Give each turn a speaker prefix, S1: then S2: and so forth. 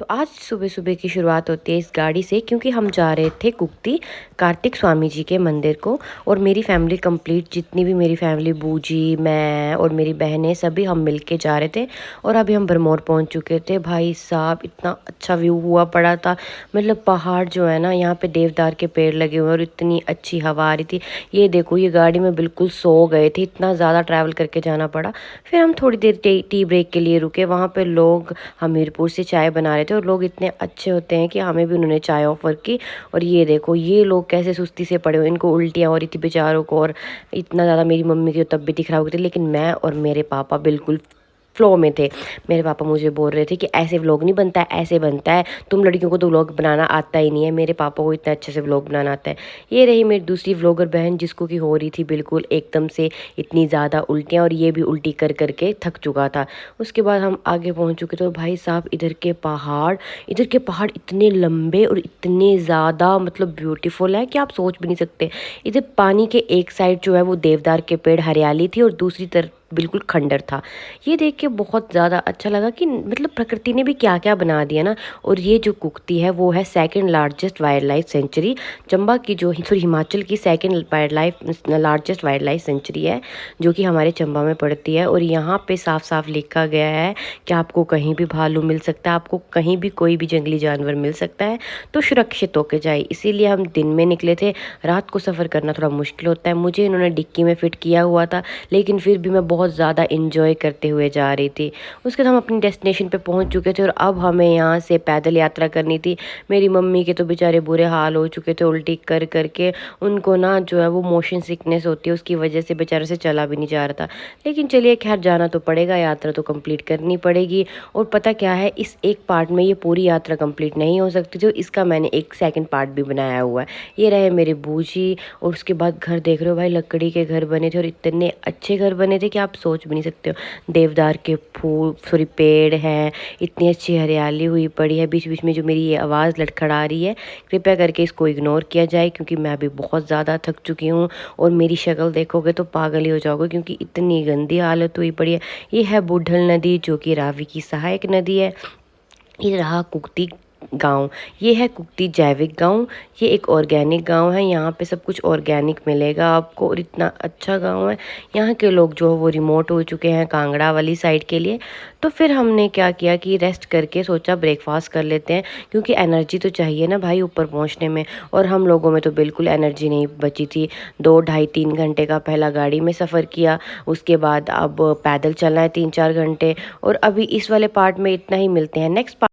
S1: तो आज सुबह-सुबह की शुरुआत होती है इस गाड़ी से क्योंकि हम जा रहे थे कुक्ति कार्तिक स्वामी जी के मंदिर को। और मेरी फैमिली कंप्लीट, जितनी भी मेरी फैमिली, बूजी, मैं और मेरी बहनें, सभी हम मिल के जा रहे थे। और अभी हम भरमौर पहुंच चुके थे। भाई साहब, इतना अच्छा व्यू हुआ पड़ा था। मतलब पहाड़ जो है ना, यहाँ पे देवदार के पेड़ लगे हुए हैं और इतनी अच्छी हवा आ रही थी। ये देखो, ये गाड़ी में बिल्कुल सो गए थे, इतना ज़्यादा ट्रैवल करके जाना पड़ा। फिर हम थोड़ी देर टी ब्रेक के लिए रुके। वहाँ पे लोग हमीरपुर से चाय बना रहे थे और लोग इतने अच्छे होते हैं कि हमें भी उन्होंने चाय ऑफ़र की। और ये देखो, ये लोग कैसे सुस्ती से पड़े हुए, इनको उल्टियाँ हो रही थी बेचारों को। और इतना ज़्यादा मेरी मम्मी की तबीयत ही ख़राब हो गई थी, लेकिन मैं और मेरे पापा बिल्कुल फ़्लो में थे। मेरे पापा मुझे बोल रहे थे कि ऐसे व्लॉग नहीं बनता है, ऐसे बनता है, तुम लड़कियों को तो व्लॉग बनाना आता ही नहीं है। मेरे पापा को इतना अच्छे से व्लॉग बनाना आता है। ये रही मेरी दूसरी व्लॉगर बहन, जिसको कि हो रही थी बिल्कुल एकदम से इतनी ज़्यादा उल्टियाँ, और ये भी उल्टी कर के थक चुका था। उसके बाद हम आगे पहुँच चुके थे। तो भाई साहब, इधर के पहाड़ इतने लंबे और इतने ज़्यादा मतलब ब्यूटीफुल है कि आप सोच भी नहीं सकते। इधर पानी के एक साइड जो है वो देवदार के पेड़, हरियाली थी, और दूसरी तरफ बिल्कुल खंडर था। ये देख के बहुत ज़्यादा अच्छा लगा कि मतलब प्रकृति ने भी क्या क्या बना दिया ना। और ये जो कुक्ति है वो है second largest wild life sanctuary. Chamba की जो सॉरी हिमाचल की second largest wild life sanctuary है, जो कि हमारे चंबा में पड़ती है। और यहाँ पे साफ साफ लिखा गया है कि आपको कहीं भी भालू मिल सकता है, आपको कहीं भी कोई भी जंगली जानवर मिल सकता है, तो सुरक्षित होकर जाए। इसीलिए हम दिन में निकले थे। रात को सफ़र करना थोड़ा मुश्किल होता है। मुझे इन्होंने डिक्की में फ़िट किया हुआ था, लेकिन फिर भी मैं बहुत ज़्यादा इंजॉय करते हुए जा रही थी। उसके बाद हम अपनी डेस्टिनेशन पे पहुंच चुके थे और अब हमें यहाँ से पैदल यात्रा करनी थी। मेरी मम्मी के तो बेचारे बुरे हाल हो चुके थे उल्टी कर करके। उनको ना जो है वो मोशन सिकनेस होती है, उसकी वजह से बेचारे से चला भी नहीं जा रहा था। लेकिन चलिए, खैर जाना तो पड़ेगा, यात्रा तो कंप्लीट करनी पड़ेगी। और पता क्या है, इस एक पार्ट में ये पूरी यात्रा कंप्लीट नहीं हो सकती, तो इसका मैंने एक सेकंड पार्ट भी बनाया हुआ है। ये रहे मेरे बूजी। और उसके बाद घर देख रहे हो भाई, लकड़ी के घर बने थे और इतने अच्छे घर बने थे कि आप सोच भी नहीं सकते हो। देवदार के फूल सॉरी पेड़ हैं, इतनी अच्छी हरियाली हुई पड़ी है। बीच बीच में जो मेरी ये आवाज़ लड़खड़ा रही है, कृपया करके इसको इग्नोर किया जाए, क्योंकि मैं अभी बहुत ज़्यादा थक चुकी हूँ। और मेरी शक्ल देखोगे तो पागल ही हो जाओगे, क्योंकि इतनी गंदी हालत हुई पड़ी है। ये है बूढ़ल नदी, जो कि रावी की सहायक नदी है। ये रहा कुक्ति गांव। ये है कुक्ति जैविक गांव। ये एक ऑर्गेनिक गांव है। यहाँ पे सब कुछ ऑर्गेनिक मिलेगा आपको, और इतना अच्छा गांव है। यहाँ के लोग जो है वो रिमोट हो चुके हैं कांगड़ा वाली साइड के लिए। तो फिर हमने क्या किया कि रेस्ट करके सोचा ब्रेकफास्ट कर लेते हैं, क्योंकि एनर्जी तो चाहिए ना भाई ऊपर पहुँचने में। और हम लोगों में तो बिल्कुल एनर्जी नहीं बची थी। 2 ढाई 3 घंटे का पहला गाड़ी में सफ़र किया, उसके बाद अब पैदल चलना है 3-4 घंटे। और अभी इस वाले पार्ट में इतना ही। मिलते हैं नेक्स्ट